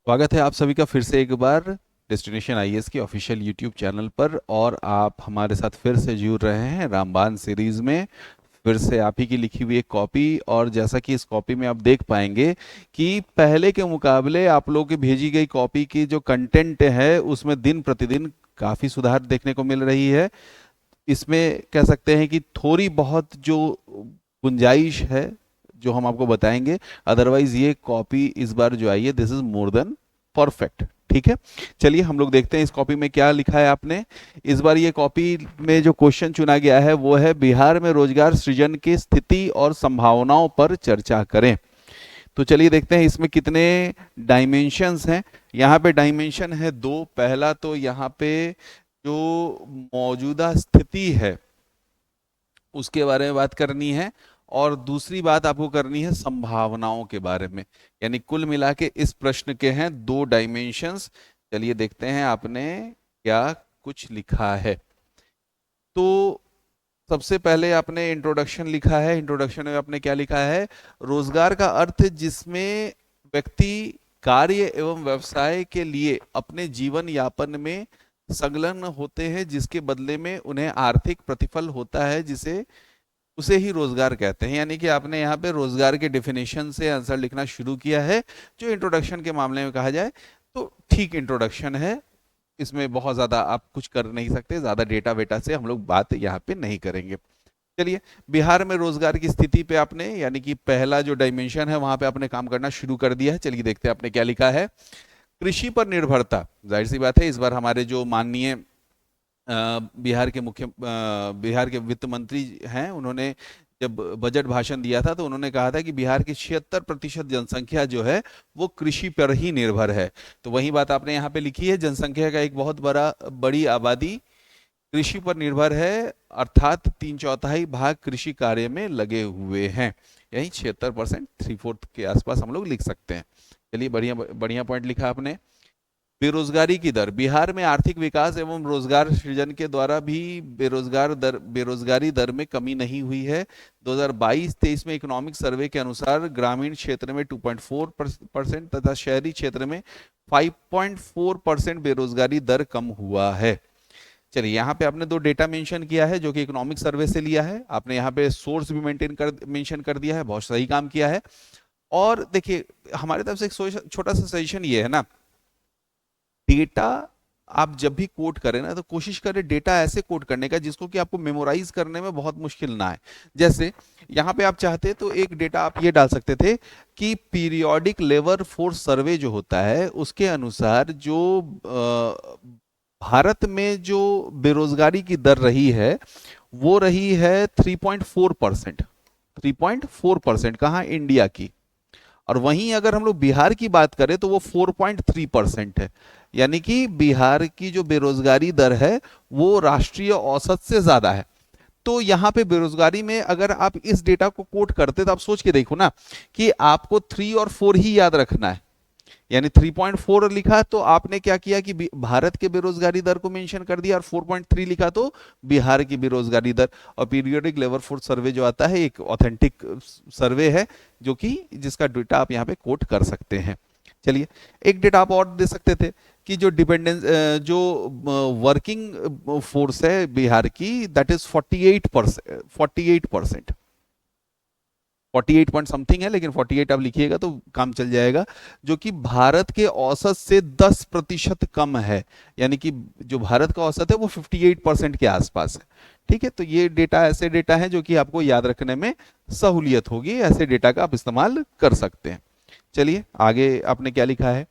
स्वागत है आप सभी का फिर से एक बार डेस्टिनेशन आईएएस के ऑफिशियल यूट्यूब चैनल पर। और आप हमारे साथ फिर से जुड़ रहे हैं रामबाण सीरीज में। फिर से आप ही की लिखी हुई एक कॉपी। और जैसा कि इस कॉपी में आप देख पाएंगे कि पहले के मुकाबले आप लोगों की भेजी गई कॉपी की जो कंटेंट है उसमें दिन प्रतिदिन काफ़ी सुधार देखने को मिल रही है। इसमें कह सकते हैं कि थोड़ी बहुत जो गुंजाइश है जो हम आपको बताएंगे, अदरवाइज ये कॉपी इस बार जो आई है this is more than perfect. ठीक है, चलिए हम लोग देखते हैं इस कॉपी में क्या लिखा है आपने। इस बार ये कॉपी में जो क्वेश्चन चुना गया है वो है बिहार में रोजगार सृजन की स्थिति और संभावनाओं पर चर्चा करें। तो चलिए देखते हैं इसमें कितने डायमेंशंस हैं। यहाँ पे डायमेंशन है दो। पहला तो यहाँ पे जो मौजूदा स्थिति है उसके बारे में बात करनी है, और दूसरी बात आपको करनी है संभावनाओं के बारे में। यानी कुल मिला के इस प्रश्न के हैं दो डायमेंशंस। चलिए देखते हैं आपने क्या कुछ लिखा है। तो सबसे पहले आपने इंट्रोडक्शन लिखा है। इंट्रोडक्शन में आपने क्या लिखा है? रोजगार का अर्थ जिसमें व्यक्ति कार्य एवं व्यवसाय के लिए अपने जीवन यापन में संलग्न होते हैं, जिसके बदले में उन्हें आर्थिक प्रतिफल होता है, जिसे उसे ही रोजगार कहते हैं। यानी कि आपने यहाँ पे रोजगार के डेफिनेशन से आंसर लिखना शुरू किया है, जो इंट्रोडक्शन के मामले में कहा जाए तो ठीक इंट्रोडक्शन है। इसमें बहुत ज्यादा आप कुछ कर नहीं सकते, ज्यादा डेटा वेटा से हम लोग बात यहाँ पे नहीं करेंगे। चलिए, बिहार में रोजगार की स्थिति पे आपने यानी कि पहला जो डायमेंशन है वहां पे आपने काम करना शुरू कर दिया है। चलिए देखते हैं आपने क्या लिखा है। कृषि पर निर्भरता, जाहिर सी बात है इस बार हमारे जो माननीय बिहार के वित्त मंत्री हैं, उन्होंने जब बजट भाषण दिया था तो उन्होंने कहा था कि बिहार की 76% जनसंख्या जो है वो कृषि पर ही निर्भर है। तो वही बात आपने यहाँ पे लिखी है, जनसंख्या का एक बहुत बड़ी आबादी कृषि पर निर्भर है, अर्थात 3/4 भाग कृषि कार्य में लगे हुए हैं। यही 76%, 3/4 के आसपास हम लोग लिख सकते हैं। चलिए, बढ़िया बढ़िया पॉइंट लिखा आपने। बेरोजगारी की दर, बिहार में आर्थिक विकास एवं रोजगार सृजन के द्वारा भी बेरोजगारी दर में कमी नहीं हुई है। 2022-23 में इकोनॉमिक सर्वे के अनुसार ग्रामीण क्षेत्र में 2.4% तथा शहरी क्षेत्र में 5.4% बेरोजगारी दर कम हुआ है। चलिए, यहाँ पे आपने दो डेटा मेंशन किया है जो कि इकोनॉमिक सर्वे से लिया है। आपने यहाँ पे सोर्स भी मेंशन कर दिया है, बहुत सही काम किया है। और देखिए, हमारे तरफ से एक छोटा सा सजेशन ये है ना, डेटा आप जब भी कोट करें ना तो कोशिश करें डेटा ऐसे कोट करने का जिसको कि आपको मेमोराइज करने में बहुत मुश्किल ना है। जैसे यहाँ पे आप चाहते तो एक डेटा आप ये डाल सकते थे कि पीरियोडिक लेबर फोर्स सर्वे जो होता है उसके अनुसार जो भारत में जो बेरोजगारी की दर रही है वो रही है 3.4%। 3.4% कहाँ? इंडिया की। और वहीं अगर हम लोग बिहार की बात करें तो वो 4.3% है। यानी कि बिहार की जो बेरोजगारी दर है वो राष्ट्रीय औसत से ज्यादा है। तो यहाँ पे बेरोजगारी में अगर आप इस डेटा को कोट करते तो आप सोच के देखो ना कि आपको 3 और 4 ही याद रखना है। यानी 3.4 लिखा तो आपने क्या किया कि भारत के बेरोजगारी दर को मेंशन कर दिया, और 4.3 लिखा तो बिहार की बेरोजगारी दर। और पीरियोडिक लेबर फोर्स सर्वे जो आता है एक ऑथेंटिक सर्वे है जो कि जिसका डेटा आप यहाँ पे कोट कर सकते हैं। चलिए, एक डेटा आप और दे सकते थे कि जो डिपेंडेंस जो वर्किंग फोर्स है बिहार की दैट इज 48%। 48%, 48 पॉइंट समथिंग है, लेकिन 48 आप लिखिएगा तो काम चल जाएगा, जो कि भारत के औसत से 10% कम है। यानी कि जो भारत का औसत है वो 58% के आसपास है। ठीक है, तो ये डेटा ऐसे डेटा है जो कि आपको याद रखने में सहूलियत होगी। ऐसे डेटा का आप इस्तेमाल कर सकते हैं। चलिए आगे आपने क्या लिखा है।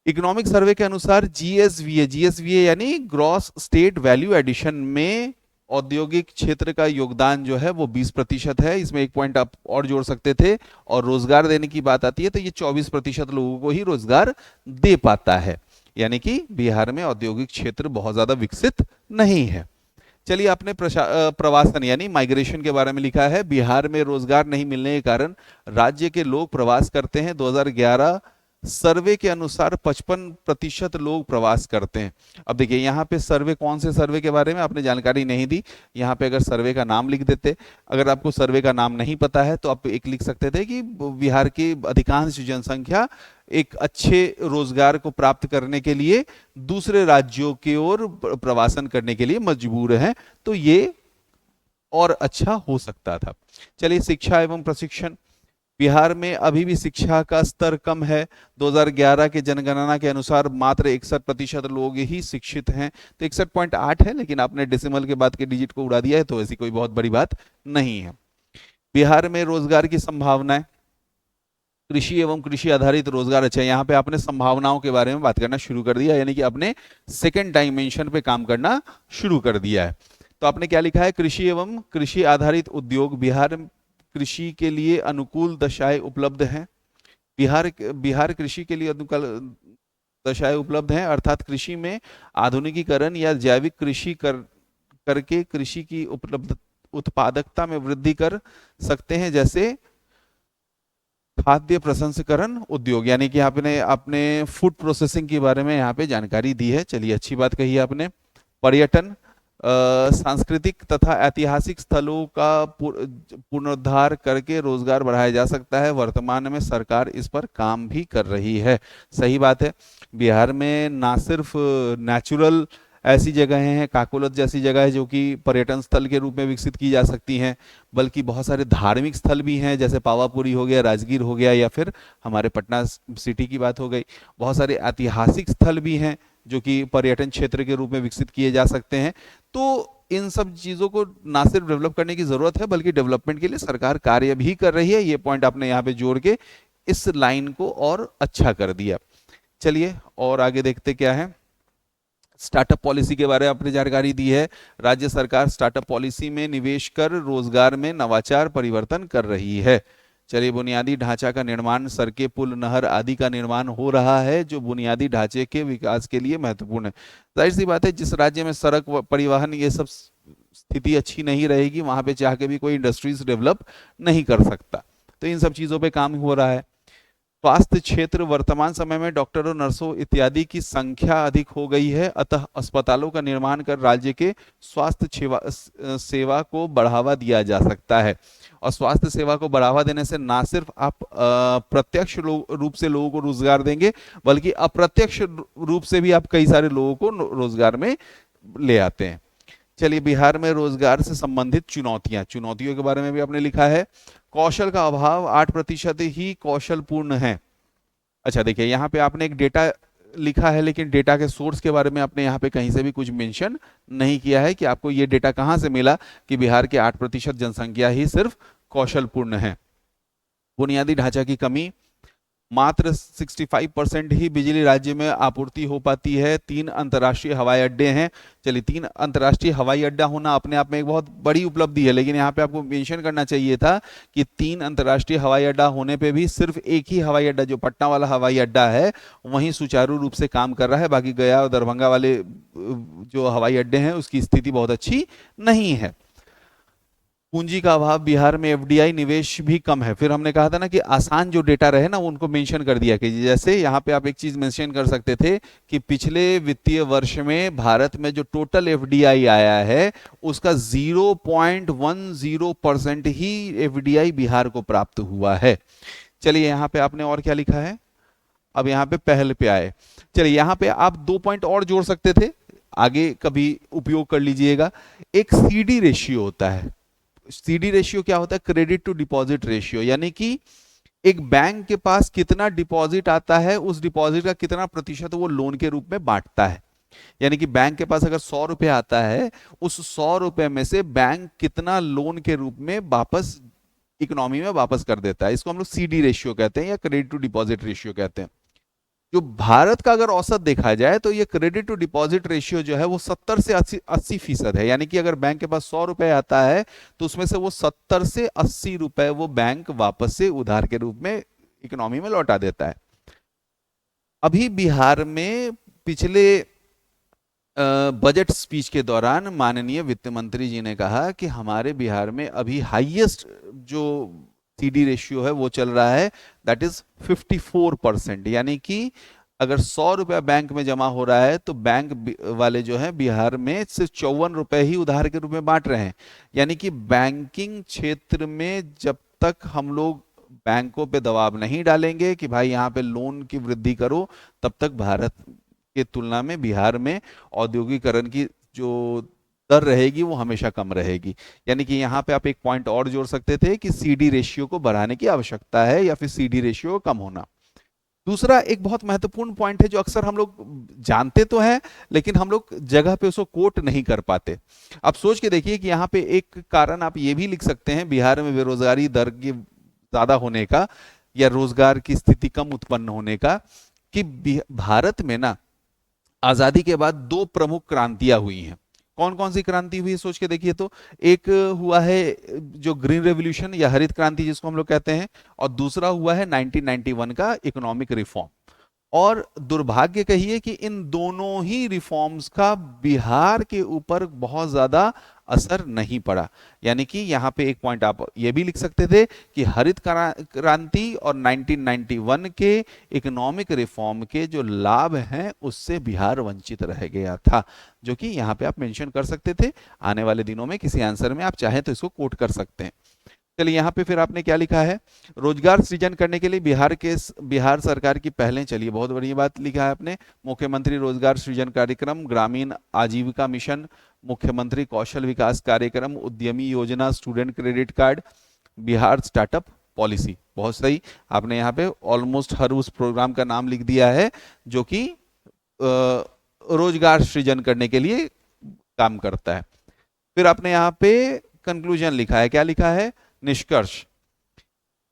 इकोनॉमिक सर्वे के अनुसार जीएसवीए यानी ग्रॉस स्टेट वैल्यू एडिशन में औद्योगिक क्षेत्र का योगदान जो है वो 20% है। इसमें एक पॉइंट आप और जोड़ सकते थे। और रोजगार देने की बात आती है तो ये 24% लोगों को ही रोजगार दे पाता है। यानी कि बिहार में औद्योगिक क्षेत्र बहुत ज्यादा विकसित नहीं है। चलिए, आपने प्रवासन यानी माइग्रेशन के बारे में लिखा है। बिहार में रोजगार नहीं मिलने के कारण राज्य के लोग प्रवास करते हैं। 2011 सर्वे के अनुसार 55% लोग प्रवास करते हैं। अब देखिए यहाँ पे सर्वे, कौन से सर्वे के बारे में आपने जानकारी नहीं दी, यहाँ पे अगर सर्वे का नाम लिख देते। अगर आपको सर्वे का नाम नहीं पता है तो आप एक लिख सकते थे कि बिहार की अधिकांश जनसंख्या एक अच्छे रोजगार को प्राप्त करने के लिए दूसरे राज्यों की ओर प्रवासन करने के लिए मजबूर हैं, तो ये और अच्छा हो सकता था। चलिए, शिक्षा एवं प्रशिक्षण। बिहार में अभी भी शिक्षा का स्तर कम है। 2011 के जनगणना के अनुसार मात्र 61% लोग ही शिक्षित हैं, तो 61.8 है, लेकिन आपने डेसिमल के बाद के डिजिट को उड़ा दिया है, तो ऐसी कोई बहुत बड़ी बात नहीं है। बिहार में रोजगार की संभावनाएं, कृषि एवं कृषि आधारित रोजगार। अच्छा, यहाँ पे आपने संभावनाओं के बारे में बात करना शुरू कर दिया, यानी कि आपने सेकेंड डायमेंशन पे काम करना शुरू कर दिया है। तो आपने क्या लिखा है, कृषि एवं कृषि आधारित उद्योग। बिहार कृषि के लिए अनुकूल दशाएं उपलब्ध हैं। बिहार बिहार कृषि के लिए अनुकूल दशाएं उपलब्ध हैं, अर्थात कृषि में आधुनिकीकरण या जैविक कृषि करके कृषि की उपलब्ध उत्पादकता में वृद्धि कर सकते हैं, जैसे खाद्य प्रसंस्करण उद्योग, यानी कि आपने अपने फूड प्रोसेसिंग के बारे में यहाँ पे जानकारी दी है। चलिए, अच्छी बात कही आपने। पर्यटन, सांस्कृतिक तथा ऐतिहासिक स्थलों का पुनरुद्धार करके रोजगार बढ़ाया जा सकता है। वर्तमान में सरकार इस पर काम भी कर रही है। सही बात है, बिहार में ना सिर्फ नेचुरल ऐसी जगहें हैं, काकोलत जैसी जगह है जो कि पर्यटन स्थल के रूप में विकसित की जा सकती हैं, बल्कि बहुत सारे धार्मिक स्थल भी हैं, जैसे पावापुरी हो गया, राजगीर हो गया, या फिर हमारे पटना सिटी की बात हो गई। बहुत सारे ऐतिहासिक स्थल भी हैं जो कि पर्यटन क्षेत्र के रूप में विकसित किए जा सकते हैं। तो इन सब चीज़ों को ना सिर्फ डेवलप करने की ज़रूरत है, बल्कि डेवलपमेंट के लिए सरकार कार्य भी कर रही है। ये पॉइंट आपने यहाँ पे जोड़ के इस लाइन को और अच्छा कर दिया। चलिए, और आगे देखते क्या है। स्टार्टअप पॉलिसी के बारे में आपने जानकारी दी है। राज्य सरकार स्टार्टअप पॉलिसी में निवेश कर रोजगार में नवाचार परिवर्तन कर रही है। चलिए, बुनियादी ढांचा का निर्माण, सड़कें, पुल, नहर आदि का निर्माण हो रहा है, जो बुनियादी ढांचे के विकास के लिए महत्वपूर्ण है। जाहिर सी बात है, जिस राज्य में सड़क परिवहन ये सब स्थिति अच्छी नहीं रहेगी, वहां पे चाह के भी कोई इंडस्ट्रीज डेवलप नहीं कर सकता। तो इन सब चीजों पे काम हो रहा है। स्वास्थ्य क्षेत्र, वर्तमान समय में डॉक्टरों, नर्सों इत्यादि की संख्या अधिक हो गई है, अतः अस्पतालों का निर्माण कर राज्य के स्वास्थ्य सेवा को बढ़ावा दिया जा सकता है। और स्वास्थ्य सेवा को बढ़ावा देने से ना सिर्फ आप प्रत्यक्ष रूप से लोगों को रोजगार देंगे, बल्कि अप्रत्यक्ष रूप से भी आप कई सारे लोगों को रोजगार में ले आते हैं। चलिए, बिहार में रोजगार से संबंधित चुनौतियां, चुनौतियों के बारे में भी आपने लिखा है। कौशल का अभाव, 8% ही कौशल पूर्ण है। अच्छा, देखिए यहाँ पे आपने एक डेटा लिखा है, लेकिन डेटा के सोर्स के बारे में आपने यहाँ पे कहीं से भी कुछ मेंशन नहीं किया है कि आपको ये डेटा कहाँ से मिला कि बिहार के 8% जनसंख्या ही सिर्फ कौशल पूर्ण है। बुनियादी ढांचा की कमी, मात्र 65% ही बिजली राज्य में आपूर्ति हो पाती है। 3 अंतर्राष्ट्रीय हवाई अड्डे हैं। चलिए, 3 अंतर्राष्ट्रीय हवाई अड्डा होना अपने आप में एक बहुत बड़ी उपलब्धि है, लेकिन यहाँ पे आपको मेंशन करना चाहिए था कि 3 अंतर्राष्ट्रीय हवाई अड्डा होने पे भी सिर्फ एक ही हवाई अड्डा, जो पटना वाला हवाई अड्डा है, वहीं सुचारू रूप से काम कर रहा है। बाकी गया और दरभंगा वाले जो हवाई अड्डे हैं उसकी स्थिति बहुत अच्छी नहीं है। पूंजी का अभाव, बिहार में एफडीआई निवेश भी कम है। फिर हमने कहा था ना कि आसान जो डेटा रहे ना उनको मेंशन कर दिया कि जैसे यहाँ पे आप एक चीज मेंशन कर सकते थे कि पिछले वित्तीय वर्ष में भारत में जो टोटल एफडीआई आया है उसका 0.10% ही एफडीआई बिहार को प्राप्त हुआ है। चलिए, यहाँ पे आपने और क्या लिखा है, अब यहाँ पे पहल पे आए। चलिए, यहाँ पे आप 2 पॉइंट और जोड़ सकते थे, आगे कभी उपयोग कर लीजिएगा। एक सीडी रेशियो होता है। सीडी रेशियो क्या होता है, क्रेडिट टू डिपॉजिट रेशियो, यानी कि एक बैंक के पास कितना डिपॉजिट आता है, उस डिपॉजिट का कितना प्रतिशत वो लोन के रूप में बांटता है। यानी कि बैंक के पास अगर 100 रुपए आता है, उस 100 रुपए में से बैंक कितना लोन के रूप में वापस इकोनॉमी में वापस कर देता है, इसको हम लोग सीडी रेशियो कहते हैं या क्रेडिट टू डिपॉजिट रेशियो कहते हैं। जो भारत का अगर औसत देखा जाए तो ये क्रेडिट टू डिपॉजिट रेशियो जो है वो 70 से 80% है। यानी कि अगर बैंक के पास 100 रुपए आता है तो उसमें से वो 70 से 80 रुपए वो बैंक वापस से उधार के रूप में इकोनॉमी में लौटा देता है। अभी बिहार में पिछले बजट स्पीच के दौरान माननीय वित्त मंत्री जी ने कहा कि हमारे बिहार में अभी हाईएस्ट जो CD रेशियो है वो चल रहा है, दैट इज 54%। यानी कि अगर 100 रुपया बैंक में जमा हो रहा है तो बैंक वाले जो है बिहार में सिर्फ 54 रुपए ही उधार के रूप में बांट रहे हैं। यानी कि बैंकिंग क्षेत्र में जब तक हम लोग बैंकों पे दबाव नहीं डालेंगे कि भाई यहाँ पे लोन की वृद्धि करो, तब तक भारत की तुलना में बिहार में औद्योगिकरण की जो दर रहेगी वो हमेशा कम रहेगी। यानी कि यहाँ पे आप एक पॉइंट और जोड़ सकते थे कि CD रेशियो को बढ़ाने की आवश्यकता है या फिर CD रेशियो कम होना। दूसरा एक बहुत महत्वपूर्ण पॉइंट है जो अक्सर हम लोग जानते तो हैं लेकिन हम लोग जगह पे उसको कोट नहीं कर पाते। आप सोच के देखिए कि यहाँ पे एक कारण आप ये भी लिख सकते हैं बिहार में बेरोजगारी दर की ज्यादा होने का या रोजगार की स्थिति कम उत्पन्न होने का, कि भारत में ना आजादी के बाद दो प्रमुख क्रांतियां हुई हैं। कौन कौन सी क्रांति हुई सोच के देखिए तो, एक हुआ है जो ग्रीन रेवोल्यूशन या हरित क्रांति जिसको हम लोग कहते हैं, और दूसरा हुआ है 1991 का इकोनॉमिक रिफॉर्म। और दुर्भाग्य कहिए कि इन दोनों ही रिफॉर्म्स का बिहार के ऊपर बहुत ज्यादा असर नहीं पड़ा। यानी कि यहाँ पे एक पॉइंट आप ये भी लिख सकते थे कि हरित क्रांति और 1991 के इकोनॉमिक रिफॉर्म के जो लाभ हैं उससे बिहार वंचित रह गया था, जो कि यहाँ पे आप मेंशन कर सकते थे। आने वाले दिनों में किसी आंसर में आप चाहें तो इसको कोट कर सकते हैं। चलिए यहाँ पे फिर आपने क्या लिखा है, रोजगार सृजन करने के लिए बिहार सरकार की पहलें, चलिए बहुत बढ़िया बात लिखा है आपने। मुख्यमंत्री रोजगार सृजन कार्यक्रम, ग्रामीण आजीविका मिशन, मुख्यमंत्री कौशल विकास कार्यक्रम, उद्यमी योजना, student credit card, Bihar startup policy. बहुत सही, आपने यहाँ पे ऑलमोस्ट हर उस प्रोग्राम का नाम लिख दिया है जो कि रोजगार सृजन करने के लिए काम करता है। फिर आपने यहाँ पे कंक्लूजन लिखा है, क्या लिखा है, निष्कर्ष।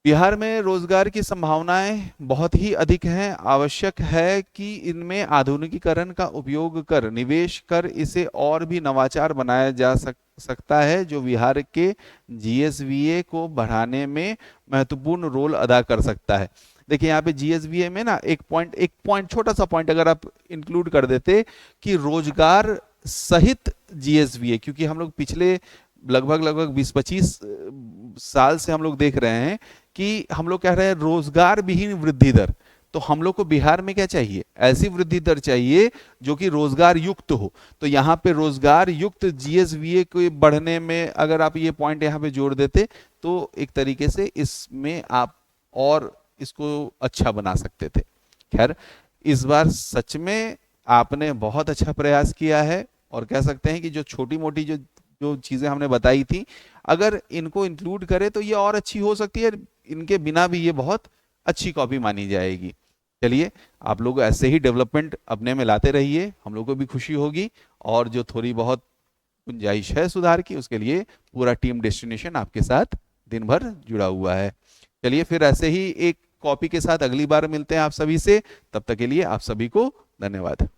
बिहार में रोजगार की संभावनाएं बहुत ही अधिक हैं, आवश्यक है कि इनमें आधुनिकीकरण का उपयोग कर निवेश कर इसे और भी नवाचार बनाया जा सकता है जो बिहार के GSVA को बढ़ाने में महत्वपूर्ण रोल अदा कर सकता है। देखिए यहाँ पे GSVA में ना एक पॉइंट छोटा सा पॉइंट अगर आप इंक्लूड कर देते कि रोजगार सहित GSVA, क्योंकि हम लोग पिछले लगभग 20-25 साल से हम लोग देख रहे हैं कि हम लोग कह रहे हैं रोजगार विहीन वृद्धि दर। तो हम लोग को बिहार में क्या चाहिए, ऐसी वृद्धि दर चाहिए जो कि रोजगार युक्त हो। तो यहाँ पे रोजगार युक्त GSVA को बढ़ने में अगर आप ये पॉइंट यहाँ पे जोड़ देते तो एक तरीके से इसमें आप और इसको अच्छा बना सकते थे। खैर इस बार सच में आपने बहुत अच्छा प्रयास किया है और कह सकते हैं कि जो छोटी मोटी जो चीजें हमने बताई थी अगर इनको इंक्लूड करें तो ये और अच्छी हो सकती है, इनके बिना भी ये बहुत अच्छी कॉपी मानी जाएगी। चलिए आप लोग ऐसे ही डेवलपमेंट अपने में लाते रहिए, हम लोग को भी खुशी होगी। और जो थोड़ी बहुत गुंजाइश है सुधार की उसके लिए पूरा टीम डेस्टिनेशन आपके साथ दिन भर जुड़ा हुआ है। चलिए फिर ऐसे ही एक कॉपी के साथ अगली बार मिलते हैं आप सभी से, तब तक के लिए आप सभी को धन्यवाद।